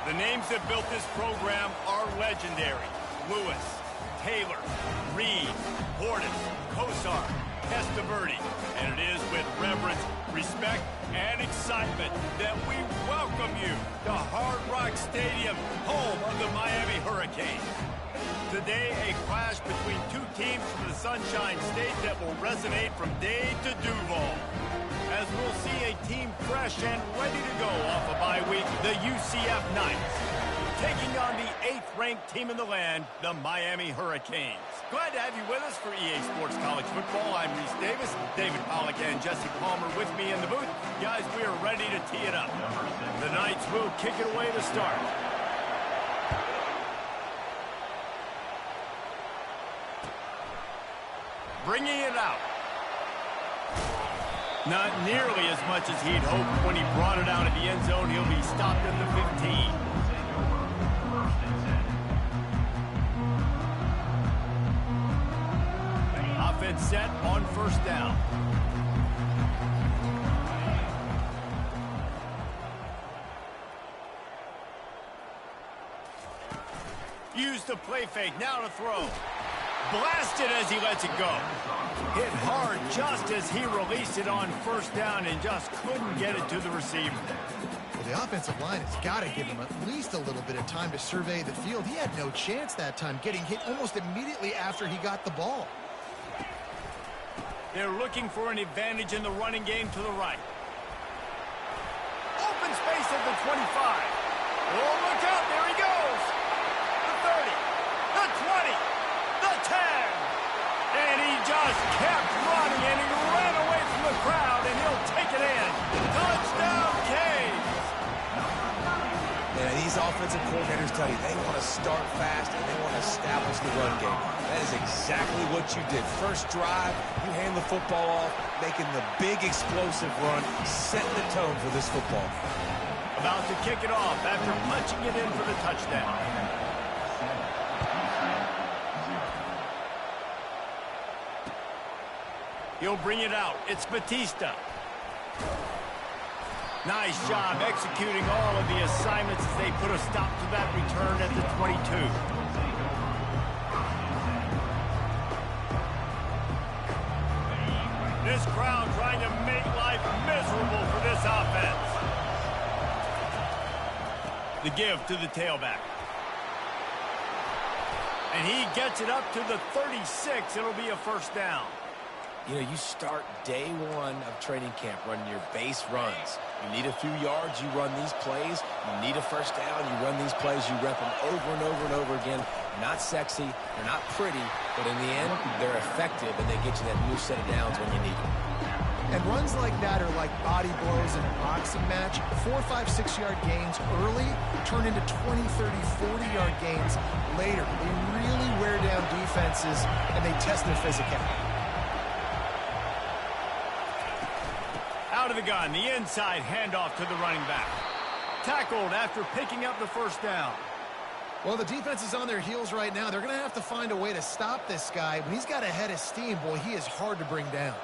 The names that built this program are legendary. Lewis, Taylor, Reed, Portis, Kosar, Testaverde. And it is with reverence, respect, and excitement that we welcome you to Hard Rock Stadium, home of the Miami Hurricanes. Today, a clash between two teams from the Sunshine State that will resonate from Dade to Duval. As we'll see a team fresh and ready to go off a bye week, the UCF Knights, taking on the 8th-ranked team in the land, the Miami Hurricanes. Glad to have you with us for EA Sports College Football. I'm Reese Davis, David Pollack and Jesse Palmer with me in the booth. Guys, we are ready to tee it up. The Knights will kick it away to start. Bringing it out. Not nearly as much as he'd hoped when he brought it out of the end zone. He'll be stopped at the 15. Offense set on first down. Use the play fake, now to throw. Blasted as he lets it go. Hit hard just as he released it on first down and just couldn't get it to the receiver. Well, the offensive line has got to give him at least a little bit of time to survey the field. He had no chance that time, getting hit almost immediately after he got the ball. They're looking for an advantage in the running game to the right. Open space at the 25. Oh, look out, there he goes. The 30, the 20, the 10. And he just kept running, and he ran away from the crowd, and he'll take it in. Touchdown, Canes. Yeah, these offensive coordinators tell you they want to start fast and they want to establish the run game. That is exactly what you did. First drive, you hand the football off, making the big explosive run, setting the tone for this football. About to kick it off after punching it in for the touchdown. He'll bring it out. It's Batista. Nice job executing all of the assignments as they put a stop to that return at the 22. This crowd trying to make life miserable for this offense. The give to the tailback. And he gets it up to the 36. It'll be a first down. You know, you start day one of training camp running your base runs. You need a few yards, you run these plays. You need a first down, you run these plays. You rep them over and over and over again. Not sexy, they're not pretty, but in the end, they're effective, and they get you that new set of downs when you need them. And runs like that are like body blows in a boxing match. 4, 5, 6-yard gains early turn into 20, 30, 40-yard gains later. They really wear down defenses, and they test their physicality. Out of the gun, the inside handoff to the running back. Tackled after picking up the first down. Well, the defense is on their heels right now. They're going to have to find a way to stop this guy. When he's got a head of steam, boy, he is hard to bring down.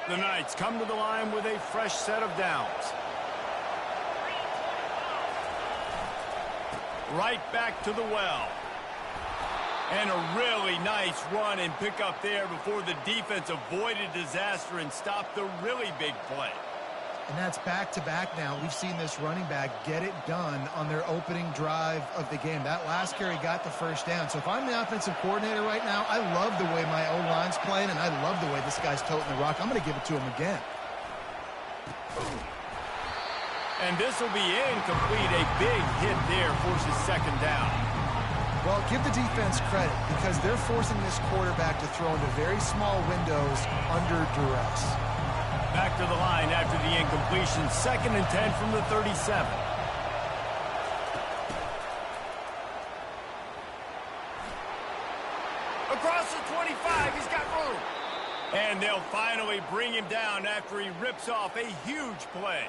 The Knights come to the line with a fresh set of downs. Right back to the well. And a really nice run and pick up there before the defense avoided disaster and stopped the really big play. And that's back-to-back now. We've seen this running back get it done on their opening drive of the game. That last carry got the first down. So if I'm the offensive coordinator right now, I love the way my O-line's playing, and I love the way this guy's toting the rock. I'm going to give it to him again. And this will be incomplete. A big hit there forces second down. Well, give the defense credit because they're forcing this quarterback to throw into very small windows under duress. Back to the line after the incompletion. 2nd and 10 from the 37. Across the 25, he's got room. And they'll finally bring him down after he rips off a huge play.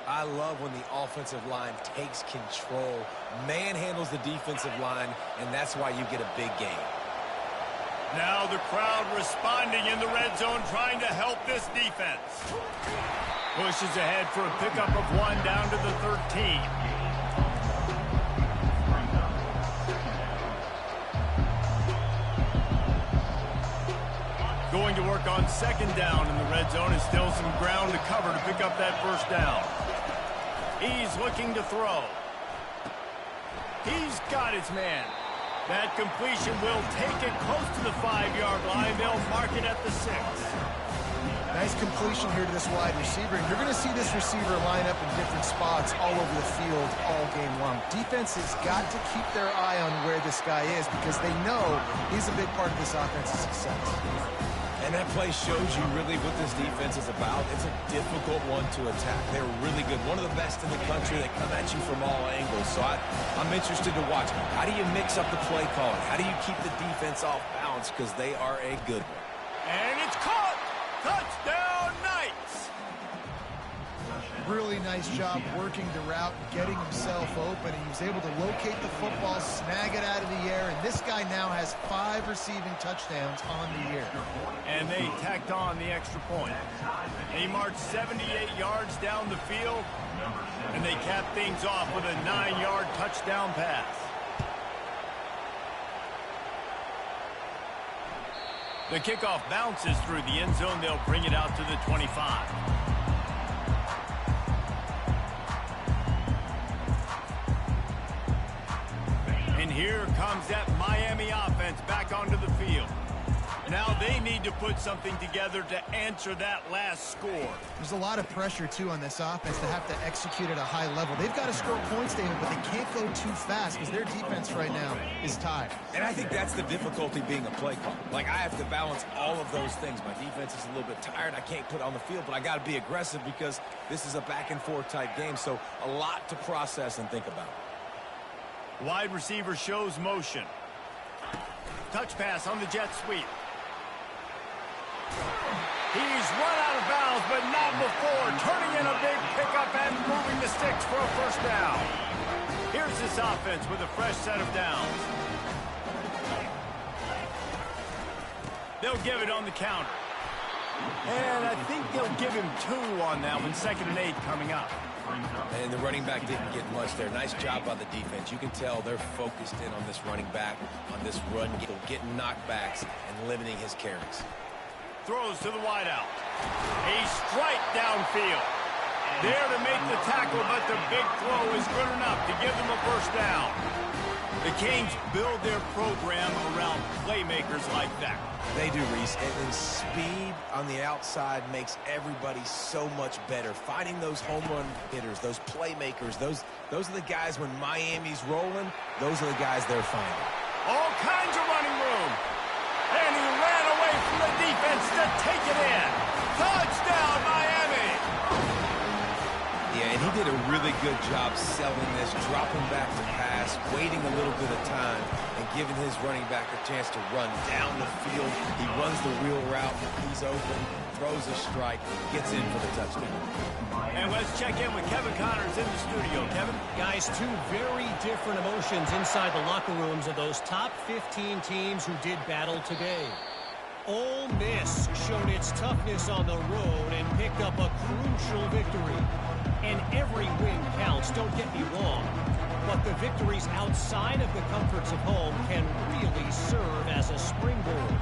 I love when the offensive line takes control, manhandles the defensive line, and that's why you get a big game. Now the crowd responding in the red zone, trying to help this defense. Pushes ahead for a pickup of 1 down to the 13. Going to work on 2nd down in the red zone, and still some ground to cover to pick up that 1st down. He's looking to throw. He's got his man. That completion will take it close to the 5-yard line. They'll mark it at the 6. Nice completion here to this wide receiver. And you're going to see this receiver line up in different spots all over the field all game long. Defense has got to keep their eye on where this guy is because they know he's a big part of this offense's success. And that play shows you really what this defense is about. It's a difficult one to attack. They're really good. One of the best in the country. They come at you from all angles. So I'm interested to watch. How do you mix up the play calling? How do you keep the defense off balance? Because they are a good one. And it's caught! Touchdown, Knights! Really nice job working the route, getting himself open. He was able to locate the football, snag it out of the air, and this guy now has 5 receiving touchdowns on the year. And they tacked on the extra point. He marched 78 yards down the field, and they capped things off with a 9-yard touchdown pass. The kickoff bounces through the end zone. They'll bring it out to the 25. And here comes that Miami offense back onto the field. Now they need to put something together to answer that last score. There's a lot of pressure, too, on this offense to have to execute at a high level. They've got to score points, David, but they can't go too fast because their defense right now is tied. And I think that's the difficulty being a play call. Like, I have to balance all of those things. My defense is a little bit tired. I can't put it on the field, but I got to be aggressive because this is a back-and-forth type game, so a lot to process and think about. Wide receiver shows motion. Touch pass on the jet sweep. He's run out of bounds, but not before. Turning in a big pickup and moving the sticks for a 1st down. Here's this offense with a fresh set of downs. They'll give it on the counter. And I think they'll give him 2 on that one. 2nd and 8 coming up. And the running back didn't get much there. Nice job by the defense. You can tell they're focused in on this running back, on this run, getting knockbacks and limiting his carries. Throws to the wideout. A strike downfield. There to make the tackle, but the big throw is good enough to give them a 1st down. The Canes build their program around playmakers like that. They do, Reese. And then speed on the outside makes everybody so much better. Finding those home run hitters, those playmakers, those are the guys when Miami's rolling, those are the guys they're finding. All kinds of running room. And he ran away from the defense to take it in. Touchdown, Miami! Yeah, and he did a really good job selling this, dropping back to pass, waiting a little bit of time, and giving his running back a chance to run down the field. He runs the wheel route. He's open, throws a strike, gets in for the touchdown. And let's check in with Kevin Connors in the studio. Kevin? Guys, 2 very different emotions inside the locker rooms of those top 15 teams who did battle today. Ole Miss showed its toughness on the road and picked up a crucial victory. And every win counts, don't get me wrong. But the victories outside of the comforts of home can really serve as a springboard.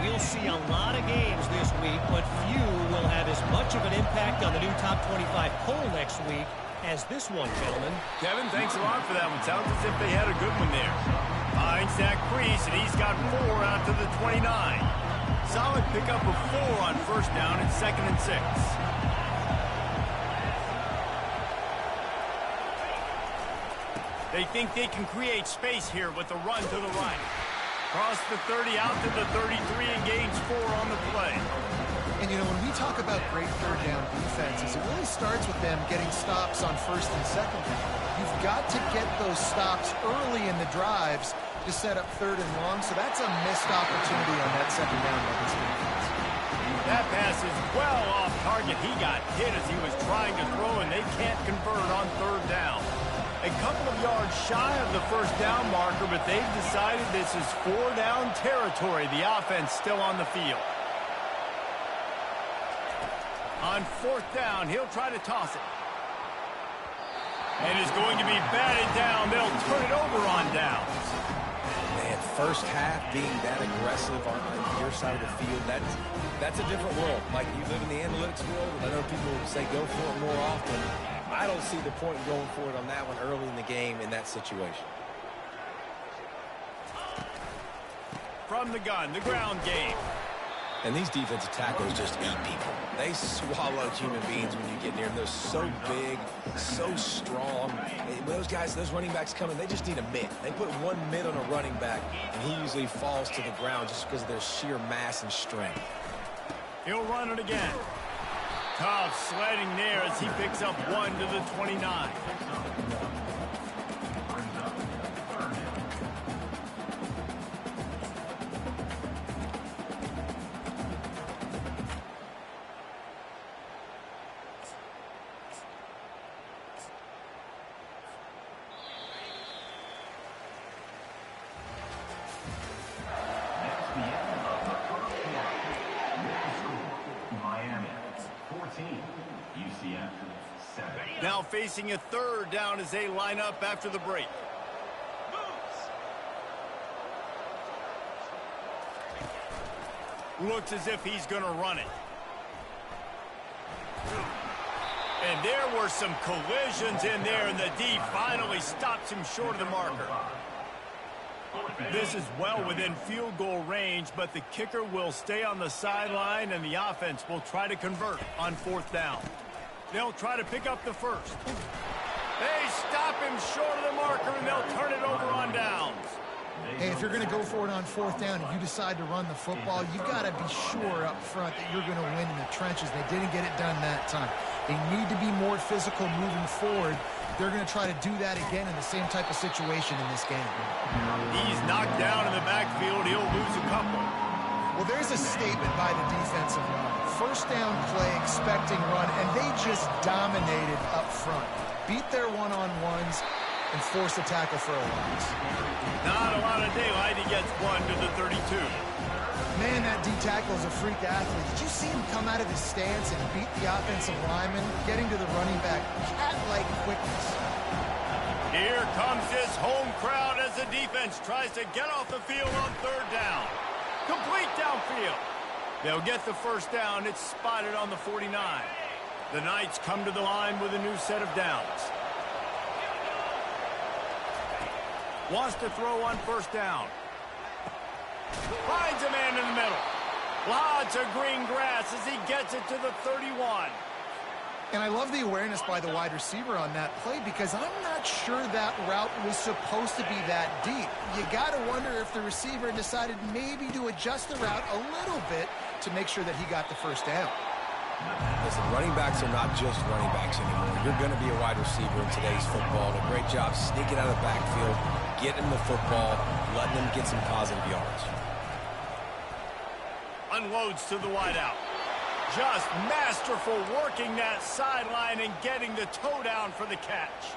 We'll see a lot of games this week, but few will have as much of an impact on the new top 25 poll next week as this one, gentlemen. Kevin, thanks a lot for that one. Sounds as if they had a good one there. Finds Zach Priest, and he's got 4 out to the 29. Solid pickup of 4 on 1st down and 2nd and 6. They think they can create space here with the run to the right. Cross the 30 out to the 33 and gains 4 on the play. And, you know, when we talk about great 3rd down defenses, it really starts with them getting stops on 1st and 2nd down. You've got to get those stops early in the drives to set up 3rd and long, so that's a missed opportunity on that 2nd down by this defense. That pass is well off target. He got hit as he was trying to throw, and they can't convert on 3rd down. A couple of yards shy of the first down marker, but they've decided this is 4-down territory. The offense still on the field. On 4th down, he'll try to toss it. And is going to be batted down. They'll turn it over on downs. Man, first half being that aggressive on your side of the field, that's a different world. Like, you live in the analytics world, and I know people say go for it more often. I don't see the point in going for it on that one early in the game in that situation. From the gun, the ground game. And these defensive tackles just eat people. They swallow human beings when you get near them. They're so big, so strong. Those guys, those running backs coming, they just need a mitt. They put one mitt on a running back, and he usually falls to the ground just because of their sheer mass and strength. He'll run it again. Tough sledding there as he picks up 1 to the 29. Now facing a 3rd down as they line up after the break. Looks as if he's going to run it. And there were some collisions in there, and the D finally stops him short of the marker. This is well within field goal range, but the kicker will stay on the sideline, and the offense will try to convert on 4th down. They'll try to pick up the first. They stop him short of the marker, and they'll turn it over on downs. Hey, if you're going to go for it on 4th down and you decide to run the football, you've got to be sure up front that you're going to win in the trenches. They didn't get it done that time. They need to be more physical moving forward. They're going to try to do that again in the same type of situation in this game. He's knocked down in the backfield. He'll lose a couple. Well, there's a statement by the defensive line. 1st down play, expecting run, and they just dominated up front. Beat their one-on-ones and force a tackle for a loss. Not a lot of daylight. He gets 1 to the 32. Man, that D tackle is a freak athlete. Did you see him come out of his stance and beat the offensive lineman, getting to the running back? Cat-like quickness. Here comes this home crowd as the defense tries to get off the field on 3rd down. Complete downfield. They'll get the first down. It's spotted on the 49. The Knights come to the line with a new set of downs. Wants to throw on 1st down. Finds a man in the middle. Lots of green grass as he gets it to the 31. And I love the awareness by the wide receiver on that play because I'm not sure that route was supposed to be that deep. You got to wonder if the receiver decided maybe to adjust the route a little bit to make sure that he got the first down. Listen, running backs are not just running backs anymore. You're going to be a wide receiver in today's football. A great job sneaking out of the backfield, getting the football, letting them get some positive yards. Unloads to the wideout. Just masterful working that sideline and getting the toe down for the catch.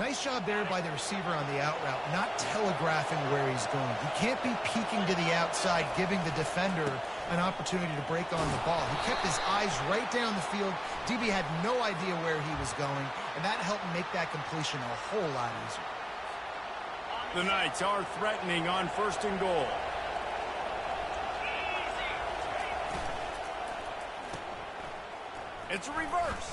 Nice job there by the receiver on the out route, not telegraphing where he's going. He can't be peeking to the outside, giving the defender an opportunity to break on the ball. He kept his eyes right down the field. DB had no idea where he was going, and that helped make that completion a whole lot easier. The Knights are threatening on 1st and goal. It's a reverse.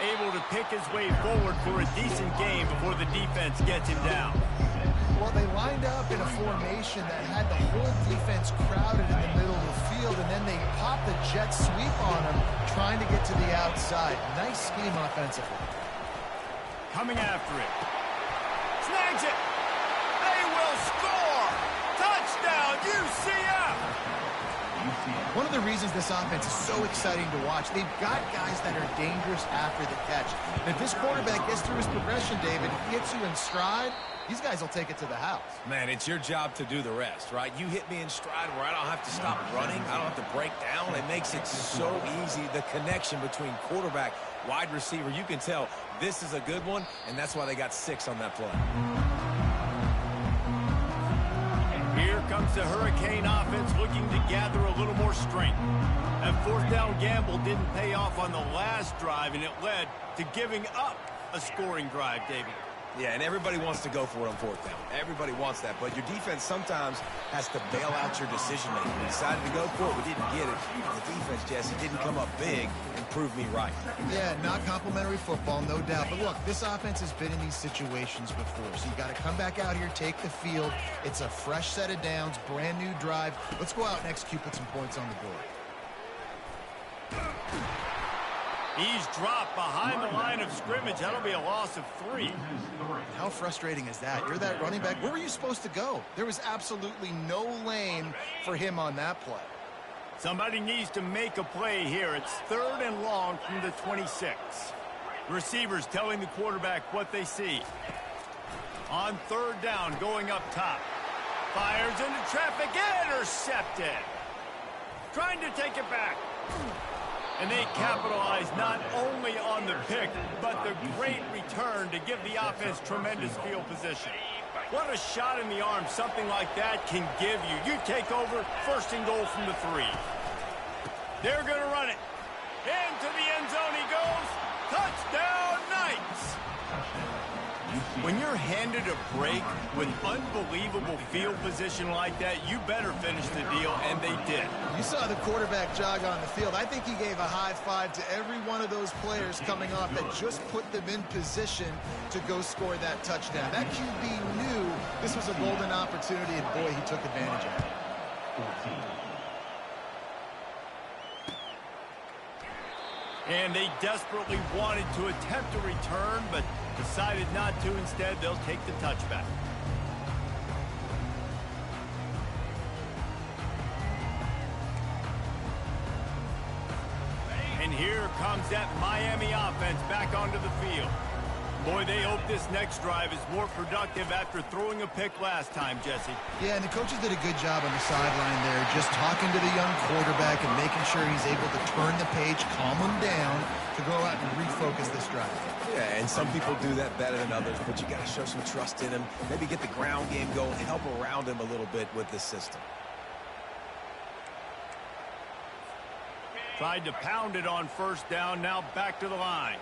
Able to pick his way forward for a decent game before the defense gets him down. Well, they lined up in a formation that had the whole defense crowded in the middle of the field, and then they popped the jet sweep on him, trying to get to the outside. Nice scheme offensively. Coming after it. Snags it. They will score. Touchdown, UCF. One of the reasons this offense is so exciting to watch, they've got guys that are dangerous after the catch. And if this quarterback gets through his progression, David, gets you in stride, these guys will take it to the house. Man, it's your job to do the rest, right? You hit me in stride where I don't have to stop running. I don't have to break down. It makes it so easy. The connection between quarterback wide receiver. You can tell this is a good one, and that's why they got 6 on that play. Here comes the Hurricane offense looking to gather a little more strength. That fourth down gamble didn't pay off on the last drive, and it led to giving up a scoring drive, Davey. Yeah, and everybody wants to go for it on fourth down. Everybody wants that, but your defense sometimes has to bail out your decision-making. We decided to go for it. We didn't get it. The defense, Jesse, didn't come up big and prove me right. Yeah, not complimentary football, no doubt. But look, this offense has been in these situations before, so you got to come back out here, take the field. It's a fresh set of downs, brand new drive. Let's go out and execute, put some points on the board. He's dropped behind the line of scrimmage. That'll be a loss of 3. How frustrating is that? You're that running back. Where were you supposed to go? There was absolutely no lane for him on that play. Somebody needs to make a play here. It's 3rd and long from the 26. Receivers telling the quarterback what they see. On 3rd down, going up top. Fires into traffic, intercepted. Trying to take it back. And they capitalize not only on the pick, but the great return to give the offense tremendous field position. What a shot in the arm something like that can give you. You take over, 1st and goal from the 3. They're going to run it. Into the end zone he goes. Touchdown, Knights! When you're handed a break with unbelievable field position like that, you better finish the deal, and they did. You saw the quarterback jog on the field. I think he gave a high five to every one of those players coming off that just put them in position to go score that touchdown. That QB knew this was a golden opportunity, and boy, he took advantage of it. And they desperately wanted to attempt a return, but decided not to. Instead, they'll take the touchback. And here comes that Miami offense back onto the field. Boy, they hope this next drive is more productive after throwing a pick last time, Jesse. Yeah, and the coaches did a good job on the sideline there, just talking to the young quarterback and making sure he's able to turn the page, calm him down, to go out and refocus this drive. Yeah, and some people do that better than others, but you got to show some trust in him, maybe get the ground game going, help around him a little bit with this system. Tried to pound it on 1st down, now back to the line.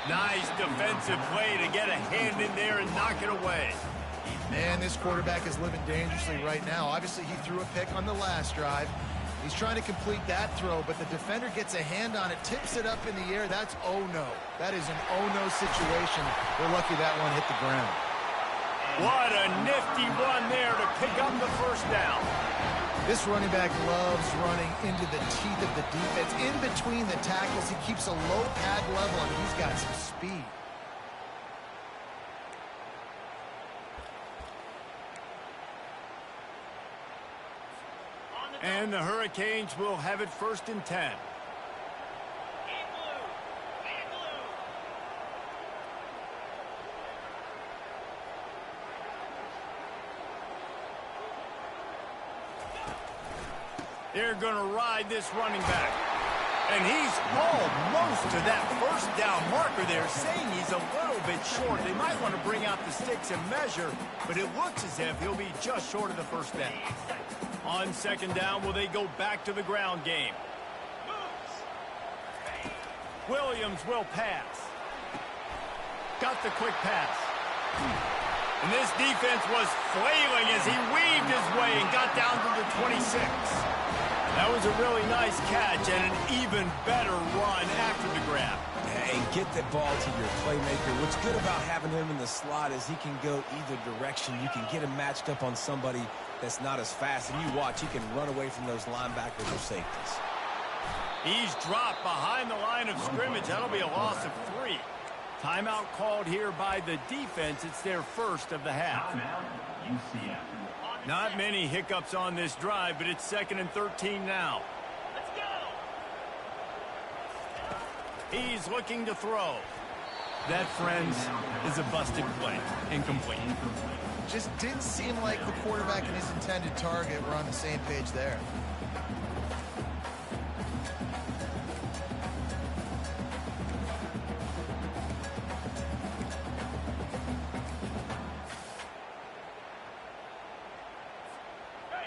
Nice defensive play to get a hand in there and knock it away. Man, this quarterback is living dangerously right now. Obviously, he threw a pick on the last drive. He's trying to complete that throw, but the defender gets a hand on it, tips it up in the air. That's oh-no. That is an oh-no situation. They're lucky that one hit the ground. What a nifty run there to pick up the 1st down. This running back loves running into the teeth of the defense. In between the tackles, he keeps a low pad level, and he's got some speed. And the Hurricanes will have it 1st and 10. They're going to ride this running back. And he's almost to that 1st down marker there, saying he's a little bit short. They might want to bring out the sticks and measure, but it looks as if he'll be just short of the 1st down. On 2nd down, will they go back to the ground game? Williams will pass. Got the quick pass. And this defense was flailing as he weaved his way and got down to the 26. That was a really nice catch and an even better run after the grab. And get that ball to your playmaker. What's good about having him in the slot is he can go either direction. You can get him matched up on somebody that's not as fast, and you watch, he can run away from those linebackers or safeties. He's dropped behind the line of scrimmage. That'll be a loss of 3. Timeout called here by the defense. It's their 1st of the half. Not many hiccups on this drive, but it's 2nd and 13 now. Let's go. He's looking to throw. That, friends, is a busted play. Incomplete. Just didn't seem like the quarterback and his intended target were on the same page there.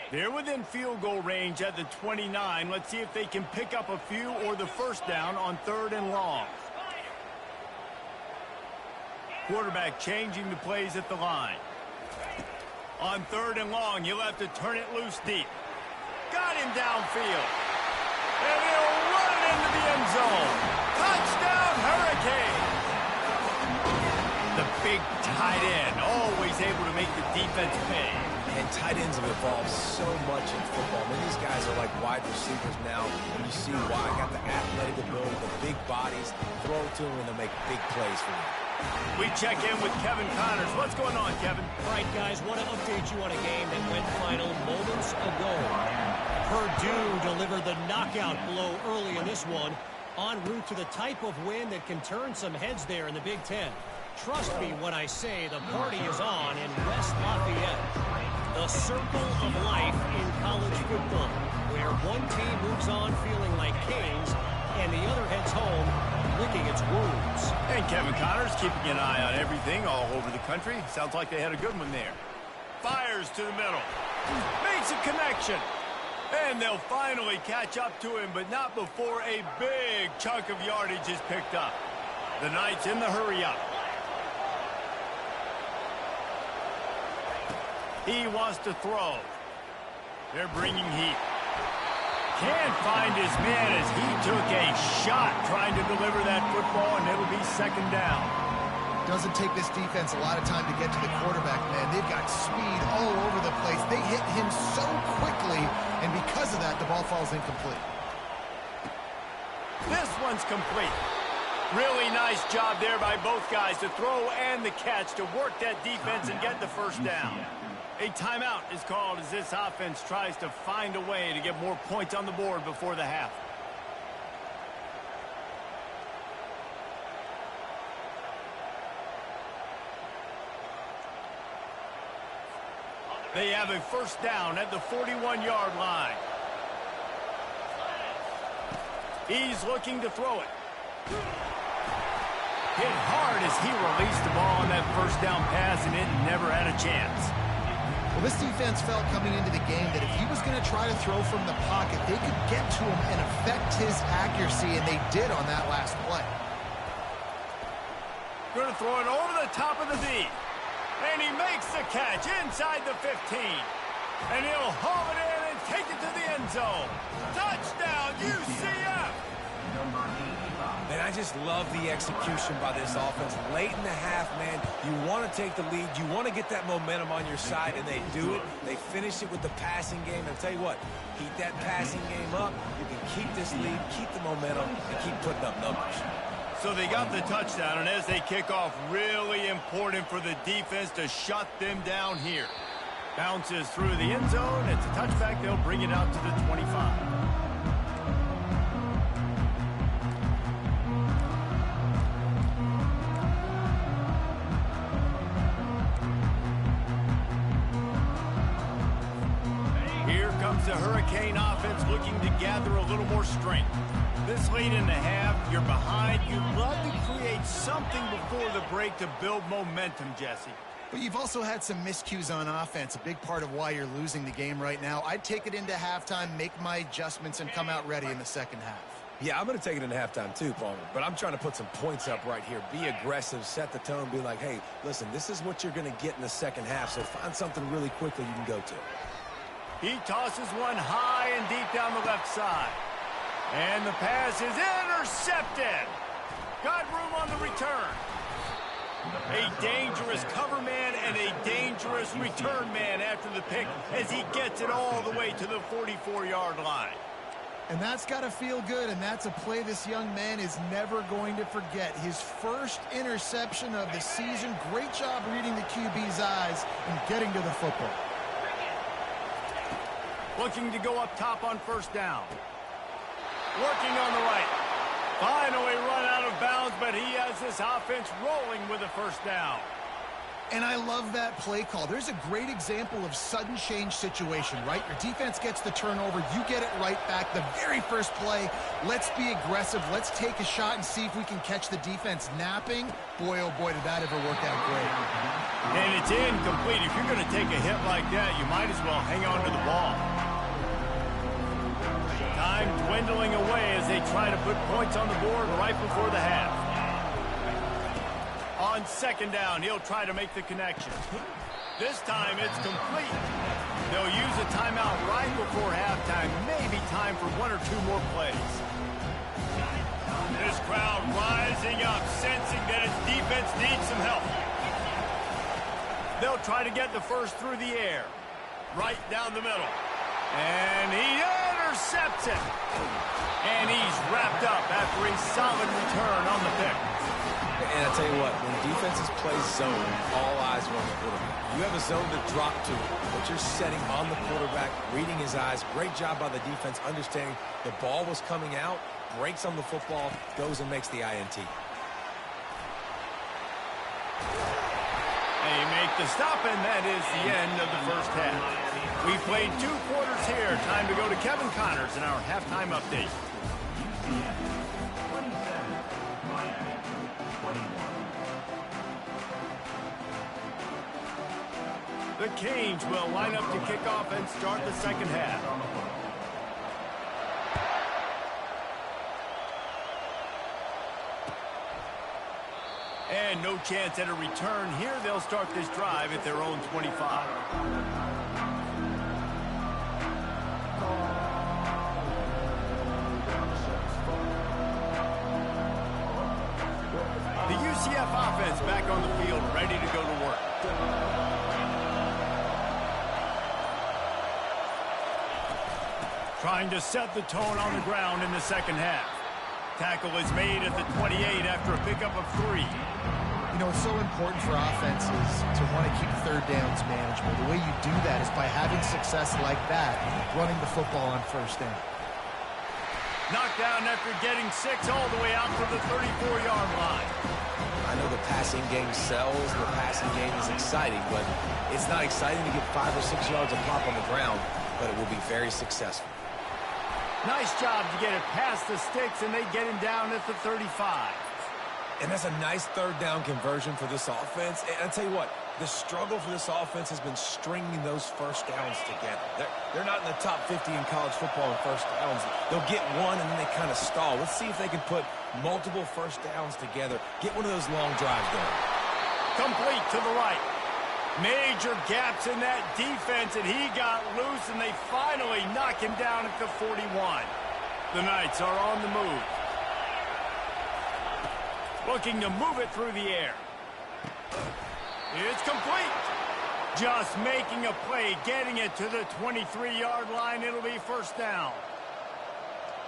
They're within field goal range at the 29. Let's see if they can pick up a few or the first down on 3rd and long. Quarterback changing the plays at the line. On 3rd and long, you'll have to turn it loose deep. Got him downfield. And he'll run it into the end zone. Touchdown, Hurricane! The big tight end, always able to make the defense pay. And tight ends have evolved so much in football. I mean, these guys are like wide receivers now, and you see why. Got the athletic ability, the big bodies. Throw it to them, and they'll make big plays for you. We check in with Kevin Connors. What's going on, Kevin? All right, guys, want to update you on a game that went final moments ago. Purdue delivered the knockout blow early in this one, en route to the type of win that can turn some heads there in the Big Ten. Trust me when I say the party is on in West Lafayette. The circle of life in college football, where one team moves on feeling like kings, and the other heads home licking its wounds. And Kevin Connors keeping an eye on everything all over the country. Sounds like they had a good one there. Fires to the middle. Makes a connection. And they'll finally catch up to him, but not before a big chunk of yardage is picked up. The Knights in the hurry-up. He wants to throw. They're bringing heat. Can't find his man as he took a shot trying to deliver that football, and it'll be 2nd down. Doesn't take this defense a lot of time to get to the quarterback, man. They've got speed all over the place. They hit him so quickly, and because of that, the ball falls incomplete. This one's complete. Really nice job there by both guys to throw and the catch to work that defense and get the 1st down. A timeout is called as this offense tries to find a way to get more points on the board before the half. They have a 1st down at the 41-yard line. He's looking to throw it. Hit hard as he released the ball on that 1st down pass, and it never had a chance. Well, this defense felt coming into the game that if he was going to try to throw from the pocket, they could get to him and affect his accuracy, and they did on that last play. Going to throw it over the top of the D. And he makes the catch inside the 15. And he'll haul it in and take it to the end zone. Touchdown, UCF! Man, I just love the execution by this offense. Late in the half, man, you want to take the lead. You want to get that momentum on your side, and they do it. They finish it with the passing game. And I'll tell you what, keep that passing game up. You can keep this lead, keep the momentum, and keep putting up numbers. So they got the touchdown, and as they kick off, really important for the defense to shut them down here. Bounces through the end zone. It's a touchback. They'll bring it out to the 25. The Hurricane offense looking to gather a little more strength. This late in the half, you're behind. You'd love to create something before the break to build momentum, Jesse. But you've also had some miscues on offense, a big part of why you're losing the game right now. I'd take it into halftime, make my adjustments, and come out ready in the 2nd half. Yeah, I'm going to take it into halftime too, Palmer. But I'm trying to put some points up right here. Be aggressive, set the tone, be like, hey, listen, this is what you're going to get in the 2nd half, so find something really quickly you can go to. He tosses one high and deep down the left side. And the pass is intercepted. Got room on the return. A dangerous cover man and a dangerous return man after the pick as he gets it all the way to the 44-yard line. And that's got to feel good, and that's a play this young man is never going to forget. His first interception of the season. Great job reading the QB's eyes and getting to the football. Looking to go up top on 1st down. Working on the right. Finally run out of bounds, but he has this offense rolling with a 1st down. And I love that play call. There's a great example of sudden change situation, right? Your defense gets the turnover. You get it right back. The very first play, let's be aggressive. Let's take a shot and see if we can catch the defense napping. Boy, oh boy, did that ever work out great. And it's incomplete. If you're going to take a hit like that, you might as well hang on to the ball. Time dwindling away as they try to put points on the board right before the half. On second down, he'll try to make the connection. This time, it's complete. They'll use a timeout right before halftime. Maybe time for one or two more plays. This crowd rising up, sensing that its defense needs some help. They'll try to get the first through the air. Right down the middle. And he intercepts it. And he's wrapped up after a solid return on the pick. And I tell you what, when defenses play zone, all eyes are on the quarterback. You have a zone to drop to, but you're setting on the quarterback, reading his eyes. Great job by the defense, understanding the ball was coming out, breaks on the football, goes and makes the INT. They make the stop, and that is the end of the first half. We played 2 quarters here. Time to go to Kevin Connors in our halftime update. The Canes will line up to kick off and start the second half. And no chance at a return here. They'll start this drive at their own 25. The UCF offense back on the field, ready to go to work. Trying to set the tone on the ground in the second half. Tackle is made at the 28 after a pickup of 3. You know, it's so important for offenses to want to keep third downs manageable. The way you do that is by having success like that, running the football on first down. Knocked down after getting 6 all the way out to the 34-yard line. I know the passing game sells, the passing game is exciting, but it's not exciting to get 5 or 6 yards of pop on the ground, but it will be very successful. Nice job to get it past the sticks, and they get him down at the 35. And that's a nice third down conversion for this offense. And I'll tell you what, the struggle for this offense has been stringing those first downs together. They're not in the top 50 in college football in first downs. They'll get one, and then they kind of stall. Let's see if they can put multiple first downs together. Get one of those long drives going. Complete to the right. Major gaps in that defense, and he got loose, and they finally knock him down at the 41. The Knights are on the move. Looking to move it through the air. It's complete. Just making a play, getting it to the 23-yard line. It'll be first down.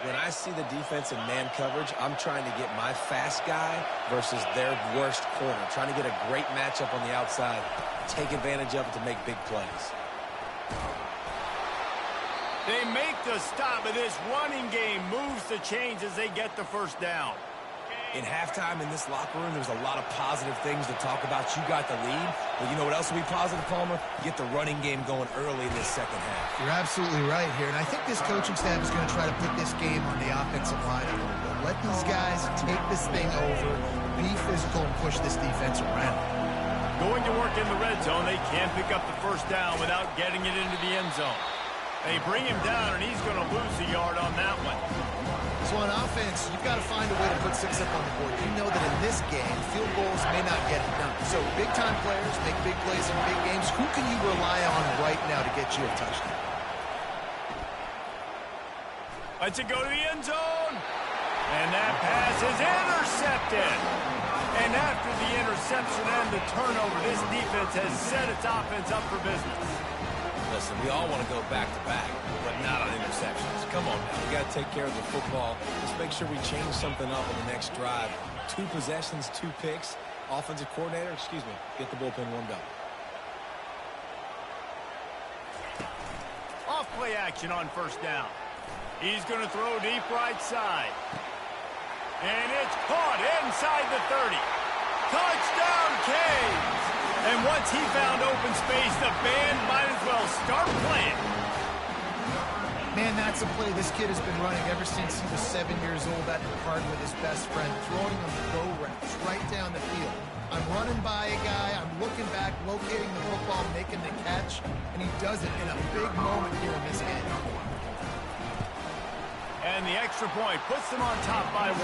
When I see the defense in man coverage, I'm trying to get my fast guy versus their worst corner. Trying to get a great matchup on the outside, take advantage of it to make big plays. They make the stop, but this running game moves the chains as they get the first down. In halftime in this locker room, there's a lot of positive things to talk about. You got the lead, but you know what else will be positive, Palmer? Get the running game going early in this second half. You're absolutely right here, and I think this coaching staff is going to try to put this game on the offensive line a little bit. Let these guys take this thing over, be physical, and push this defense around. Going to work in the red zone, they can't pick up the first down without getting it into the end zone. They bring him down, and he's going to lose a yard on that one. So on offense, you've got to find a way to put 6 up on the board. You know that in this game, field goals may not get it done. So big-time players make big plays in big games. Who can you rely on right now to get you a touchdown? Let's it go to the end zone. And that pass is intercepted. And after the interception and the turnover, this defense has set its offense up for business. Listen, we all want to go back-to-back, but not on interceptions. Come on now. We got to take care of the football. Let's make sure we change something up on the next drive. 2 possessions, 2 picks. Offensive coordinator, get the bullpen warmed up. Off play action on first down. He's going to throw deep right side. And it's caught inside the 30. Touchdown, Canes! And And once he found open space, the band might as well start playing. Man, that's a play this kid has been running ever since he was 7 years old at the park with his best friend, throwing him go routes right down the field. I'm running by a guy, I'm looking back, locating the football, making the catch, and he does it in a big moment here in this game. And the extra point puts them on top by 1.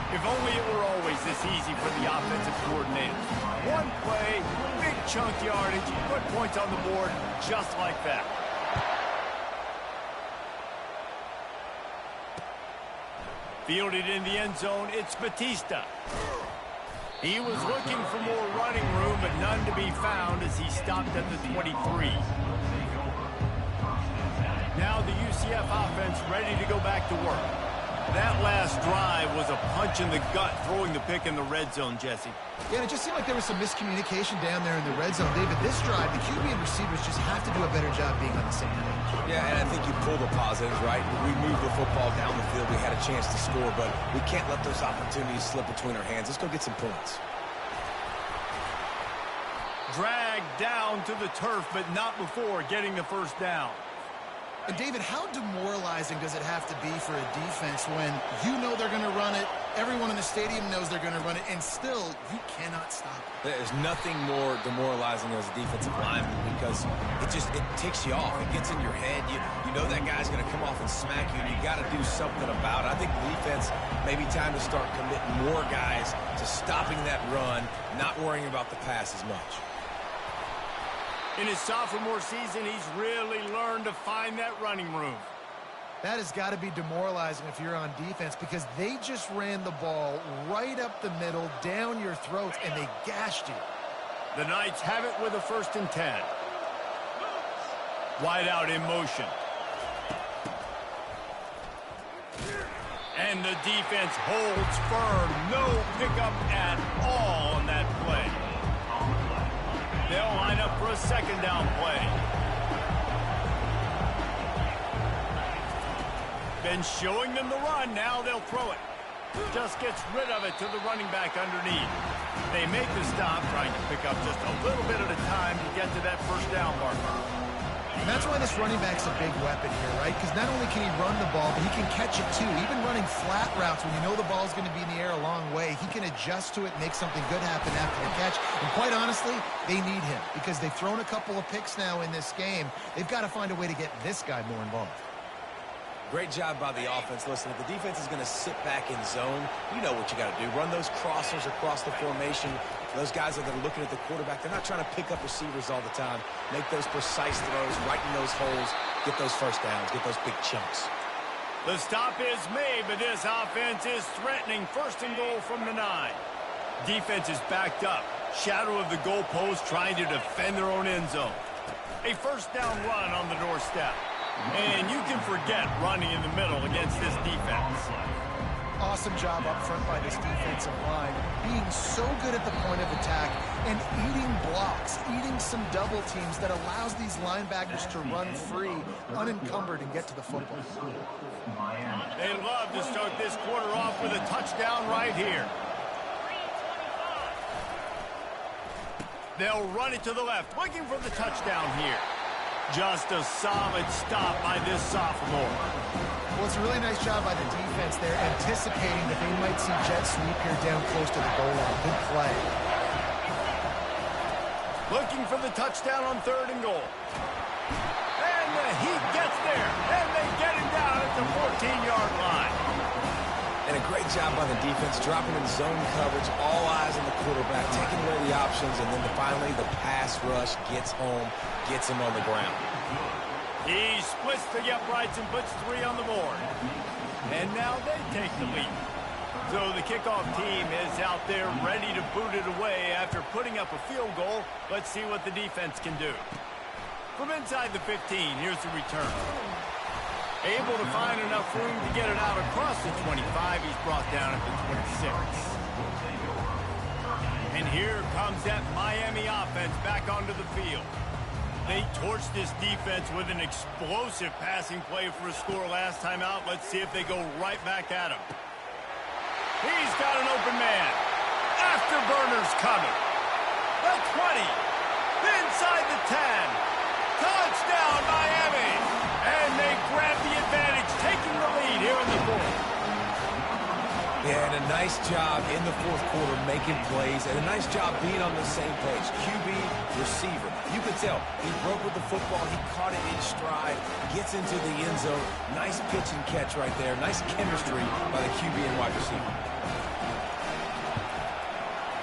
If only it were always this easy for the offensive coordinator. One play, big chunk yardage, put points on the board just like that. Fielded in the end zone, it's Batista. He was looking for more running room, but none to be found as he stopped at the 23. Now the UCF offense ready to go back to work. That last drive was a punch in the gut, throwing the pick in the red zone, Jesse. Yeah, it just seemed like there was some miscommunication down there in the red zone. David, this drive, the QB and receivers just have to do a better job being on the same page. Yeah, and I think you pull the positives, right? We moved the football down the field. We had a chance to score, but we can't let those opportunities slip between our hands. Let's go get some points. Dragged down to the turf, but not before getting the first down. And David, how demoralizing does it have to be for a defense when you know they're going to run it, everyone in the stadium knows they're going to run it, and still you cannot stop it? There's nothing more demoralizing as a defensive lineman because it ticks you off. It gets in your head. You know that guy's going to come off and smack you, and you got to do something about it. I think the defense maybe time to start committing more guys to stopping that run, not worrying about the pass as much. In his sophomore season, he's really learned to find that running room. That has got to be demoralizing if you're on defense because they just ran the ball right up the middle, down your throats, and they gashed you. The Knights have it with a 1st and 10. Wide out in motion. And the defense holds firm. No pickup at all on that play. They'll line up for a 2nd down play. Been showing them the run. Now they'll throw it. Just gets rid of it to the running back underneath. They make the stop, trying to pick up just a little bit at a time to get to that 1st down marker. And that's why this running back's a big weapon here, right? Because not only can he run the ball, but he can catch it too. Even running flat routes when you know the ball's going to be in the air a long way, he can adjust to it, make something good happen after the catch. And quite honestly, they need him because they've thrown a couple of picks now in this game. They've got to find a way to get this guy more involved. Great job by the offense. Listen, if the defense is going to sit back in zone, you know what you got to do. Run those crossers across the formation. Those guys that are looking at the quarterback, they're not trying to pick up receivers all the time. Make those precise throws, right in those holes, get those 1st downs, get those big chunks. The stop is made, but this offense is threatening 1st and goal from the 9. Defense is backed up. Shadow of the goalpost trying to defend their own end zone. A 1st down run on the doorstep. And you can forget running in the middle against this defense. Awesome job up front by this defensive line, being so good at the point of attack and eating blocks, eating some double teams that allows these linebackers to run free, unencumbered, and get to the football. They love to start this quarter off with a touchdown right here. They'll run it to the left, looking for the touchdown here. Just a solid stop by this sophomore. Well, it's a really nice job by the defense there, anticipating that they might see jet sweep here down close to the goal line. Good play. Looking for the touchdown on 3rd and goal. And the Heat gets there, and they get him down at the 14-yard line. And a great job by the defense, dropping in zone coverage, all eyes on the quarterback, taking away the options, and then finally the pass rush gets home, gets him on the ground. He splits the uprights and puts 3 on the board. And now they take the lead. So the kickoff team is out there ready to boot it away after putting up a field goal. Let's see what the defense can do. From inside the 15, here's the return. Able to find enough room to get it out across the 25. He's brought down at the 26. And here comes that Miami offense back onto the field. They torched this defense with an explosive passing play for a score last time out. Let's see if they go right back at him. He's got an open man. Afterburner's coming. The 20. Inside the 10. Touchdown, Miami. And they grab the advantage, taking the lead here in the fourth. Yeah, and a nice job in the fourth quarter making plays, and a nice job being on the same page. QB, receiver. You could tell he broke with the football. He caught it in stride, gets into the end zone. Nice pitch and catch right there. Nice chemistry by the QB and wide receiver.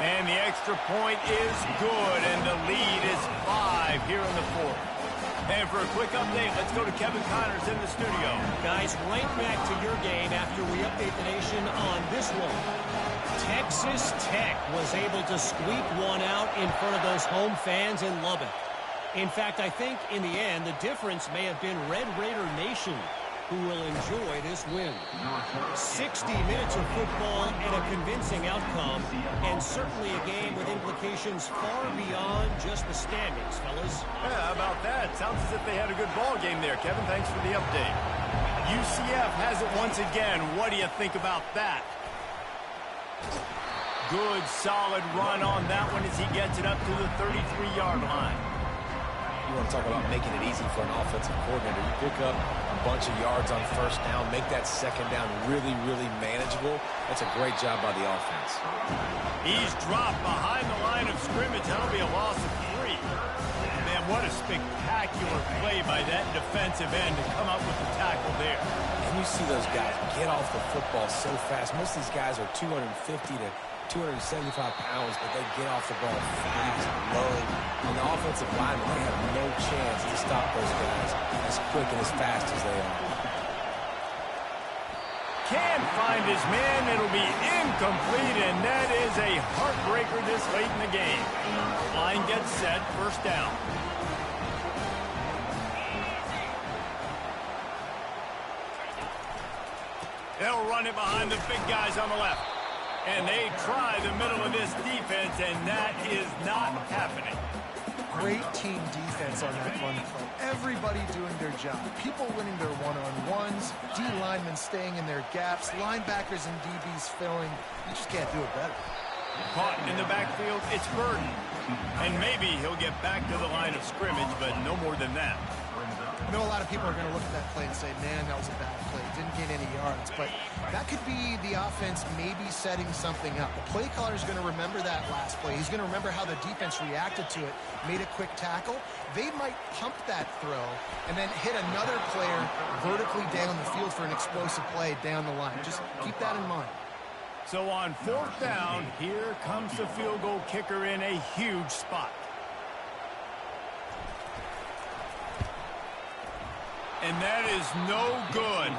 And the extra point is good, and the lead is 5 here in the fourth. And for a quick update, let's go to Kevin Connors in the studio. Guys, right back to your game after we update the nation on this one. Texas Tech was able to squeak one out in front of those home fans in Lubbock. In fact, I think in the end, the difference may have been Red Raider Nation, who will enjoy this win. 60 minutes of football and a convincing outcome, and certainly a game with implications far beyond just the standings, fellas. Yeah, how about that? Sounds as if they had a good ball game there. Kevin, thanks for the update. UCF has it once again. What do you think about that? Good, solid run on that one as he gets it up to the 33-yard line. You want to talk about making it easy for an offensive coordinator. You pick up a bunch of yards on first down, make that second down really, really manageable. That's a great job by the offense. He's dropped behind the line of scrimmage. That'll be a loss of 3. Man, what a spectacular play by that defensive end to come up with the tackle there. And you see those guys get off the football so fast. Most of these guys are 250 to 275 pounds, but they get off the ball fast, low. And the offensive linemen, they have no chance to stop those guys as quick and as fast as they are. Can't find his man. It'll be incomplete, and that is a heartbreaker this late in the game. Line gets set, first down. They'll run it behind the big guys on the left. And they try the middle of this defense, and that is not happening. Great team defense on that run play. Everybody doing their job. People winning their one-on-ones, D linemen staying in their gaps, linebackers and DBs filling. You just can't do it better. Caught in the backfield, it's Burton. And maybe he'll get back to the line of scrimmage, but no more than that. I know a lot of people are going to look at that play and say, man, that was a bad play. Didn't gain any yards. But that could be the offense maybe setting something up. The play caller is going to remember that last play. He's going to remember how the defense reacted to it, made a quick tackle. They might pump that throw and then hit another player vertically down the field for an explosive play down the line. Just keep that in mind. So on fourth down, here comes the field goal kicker in a huge spot. And that is no good.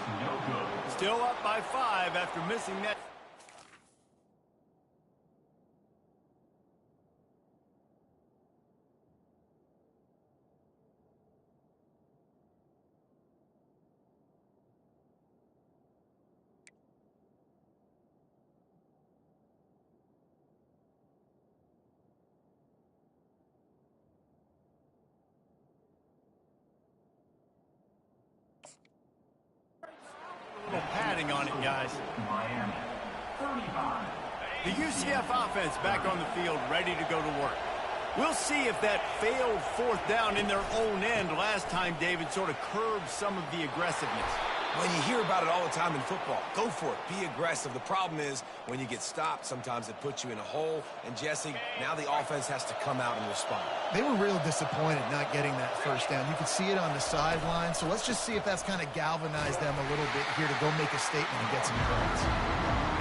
Still up by 5 after missing that. Padding on it, guys. The UCF offense back on the field, ready to go to work. We'll see if that failed fourth down in their own end last time, David, sort of curbed some of the aggressiveness. Well, you hear about it all the time in football. Go for it. Be aggressive. The problem is when you get stopped, sometimes it puts you in a hole. And, Jesse, now the offense has to come out and respond. They were real disappointed not getting that first down. You could see it on the sideline. So let's just see if that's kind of galvanized them a little bit here to go make a statement and get some points.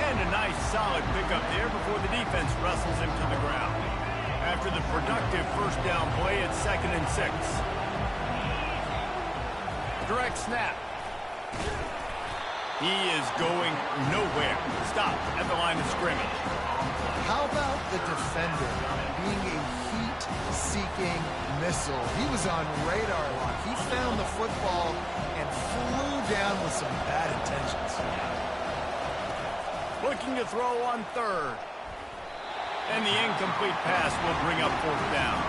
And a nice, solid pickup there before the defense wrestles him to the ground. After the productive first down play, it's 2nd and 6. Direct snap. He is going nowhere. Stopped at the line of scrimmage. How about the defender being a heat-seeking missile? He was on radar lock. He found the football and flew down with some bad intentions. Looking to throw on 3rd. And the incomplete pass will bring up 4th down.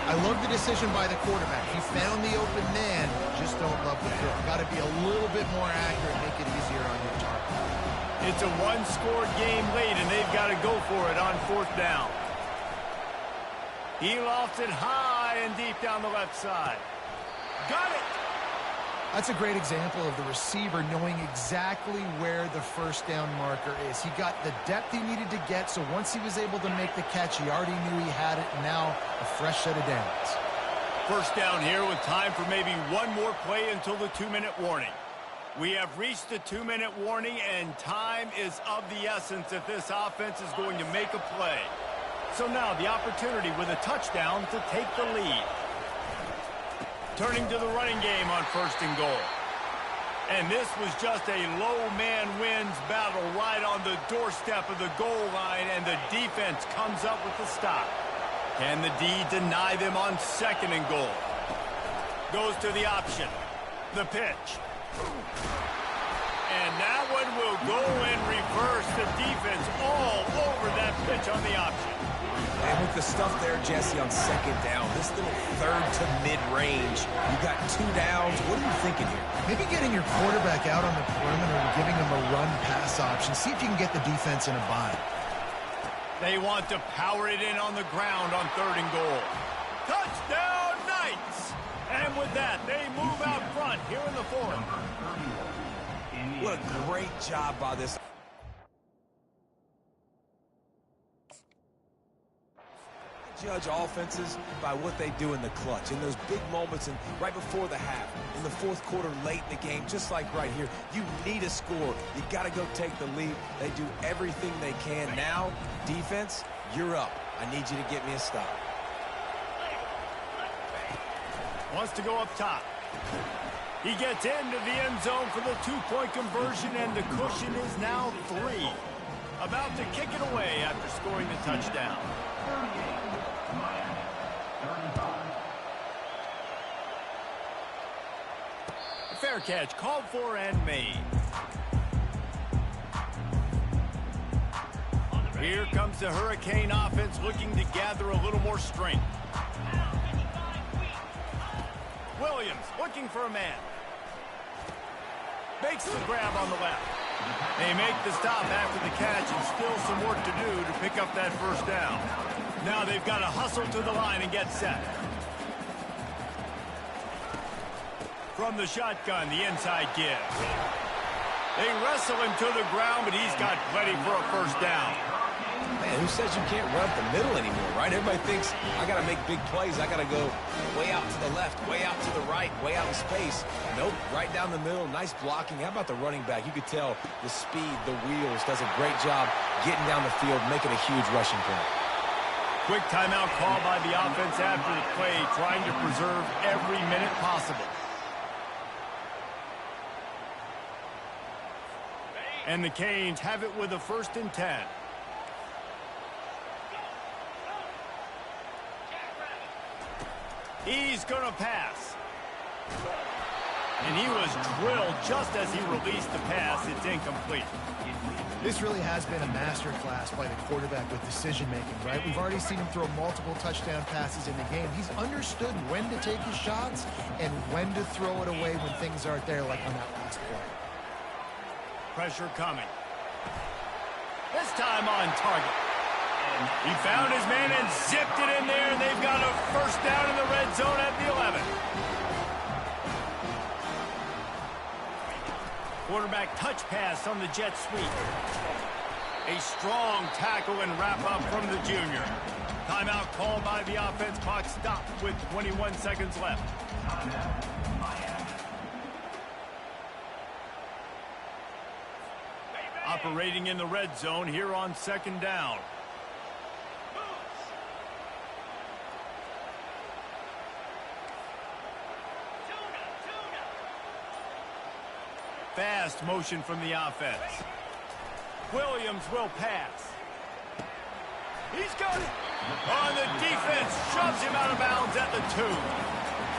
I love the decision by the quarterback. He found the open man, just don't love the throw. Got to be a little bit more accurate, make it easier on your target. It's a one-score game late, and they've got to go for it on 4th down. He lofts it high and deep down the left side. Got it! That's a great example of the receiver knowing exactly where the first down marker is. He got the depth he needed to get, so once he was able to make the catch, he already knew he had it, and now a fresh set of downs. First down here with time for maybe one more play until the 2-minute warning. We have reached the 2-minute warning, and time is of the essence if this offense is going to make a play. So now the opportunity with a touchdown to take the lead. Turning to the running game on 1st and goal. And this was just a low man wins battle right on the doorstep of the goal line, and the defense comes up with the stop. Can the D deny them on 2nd and goal? Goes to the option. The pitch. And that one will go in reverse. The defense all over that pitch on the option. And with the stuff there, Jesse, on 2nd down, this little 3rd to mid-range, you got 2 downs. What are you thinking here? Maybe getting your quarterback out on the perimeter and giving him a run-pass option. See if you can get the defense in a bind. They want to power it in on the ground on 3rd and goal. Touchdown, Knights! And with that, they move out front here in the 4th. What a great job by this. Judge offenses by what they do in the clutch, in those big moments, and right before the half, in the 4th quarter, late in the game, just like right here. You need a score. You got to go take the lead. They do everything they can. Now, defense, you're up. I need you to get me a stop. Wants to go up top. He gets into the end zone for the 2-point conversion, and the cushion is now 3. About to kick it away after scoring the touchdown. Fair catch called for and made. Here comes the Hurricane offense looking to gather a little more strength. Williams looking for a man. Makes the grab on the left. They make the stop after the catch, and still some work to do to pick up that first down. Now they've got to hustle to the line and get set. From the shotgun, the inside give. They wrestle him to the ground, but he's got plenty for a first down. Man, who says you can't run up the middle anymore, right? Everybody thinks, I got to make big plays. I got to go way out to the left, way out to the right, way out in space. Nope, right down the middle, nice blocking. How about the running back? You could tell the speed, the wheels, does a great job getting down the field, making a huge rushing play. Quick timeout call by the offense after the play, trying to preserve every minute possible. And the Canes have it with a 1st and 10. He's going to pass. And he was drilled just as he released the pass. It's incomplete. This really has been a masterclass by the quarterback with decision-making, right? We've already seen him throw multiple touchdown passes in the game. He's understood when to take his shots and when to throw it away when things aren't there, like on that last play. Pressure coming. This time on target. He found his man and zipped it in there, and they've got a first down in the red zone at the 11. Quarterback touch pass on the jet sweep. A strong tackle and wrap up from the junior. Timeout called by the offense. Clock stopped with 21 seconds left. Operating in the red zone here on 2nd down. Fast motion from the offense. Williams will pass. He's got it. On the defense, shoves him out of bounds at the 2.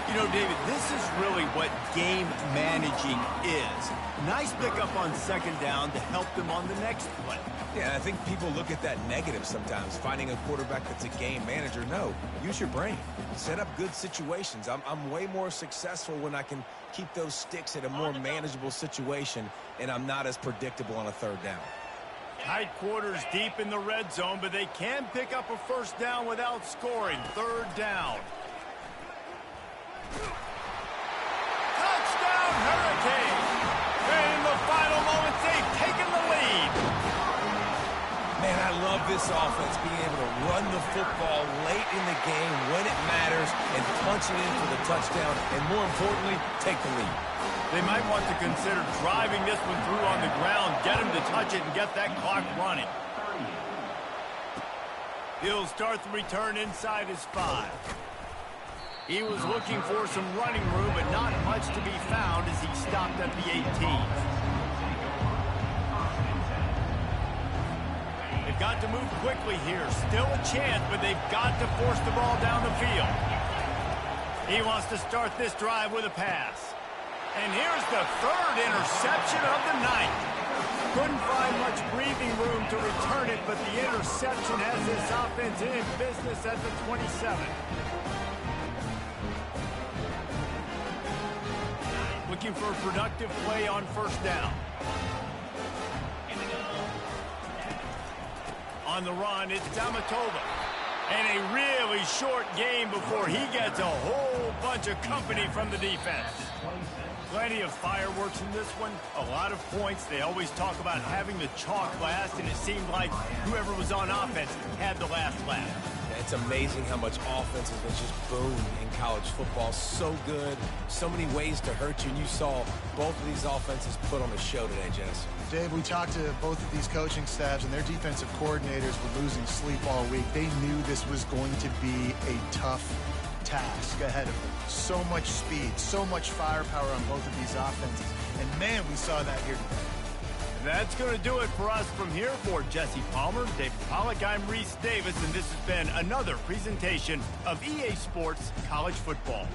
You know, David, this is really what game managing is. Nice pickup on 2nd down to help them on the next play. Yeah, I think people look at that negative sometimes, finding a quarterback that's a game manager. No, use your brain. Set up good situations. I'm way more successful when I can keep those sticks at a more manageable situation, and I'm not as predictable on a 3rd down. Tight quarters deep in the red zone, but they can pick up a first down without scoring. Third down. Touchdown, Hurricanes! In the final moments, they've taken the lead. Man, I love this offense being able to run the football late in the game when it matters and punch it in for the touchdown, and more importantly, take the lead. They might want to consider driving this one through on the ground, get him to touch it, and get that clock running. He'll start the return inside his 5. He was looking for some running room, but not much to be found as he stopped at the 18. They've got to move quickly here. Still a chance, but they've got to force the ball down the field. He wants to start this drive with a pass. And here's the third interception of the night. Couldn't find much breathing room to return it, but the interception has this offense in business at the 27. Looking for a productive play on first down. On the run, it's Damatova. And a really short game before he gets a whole bunch of company from the defense. Plenty of fireworks in this one, a lot of points. They always talk about having the chalk last, and it seemed like whoever was on offense had the last laugh. It's amazing how much offense has been just boomed in college football. So good, so many ways to hurt you, and you saw both of these offenses put on a show today, Jess. Dave, we talked to both of these coaching staffs, and their defensive coordinators were losing sleep all week. They knew this was going to be a tough task ahead of them. So much speed, so much firepower on both of these offenses. And, man, we saw that here today. That's going to do it for us from here. For Jesse Palmer, David Pollack, I'm Reese Davis, and this has been another presentation of EA Sports College Football.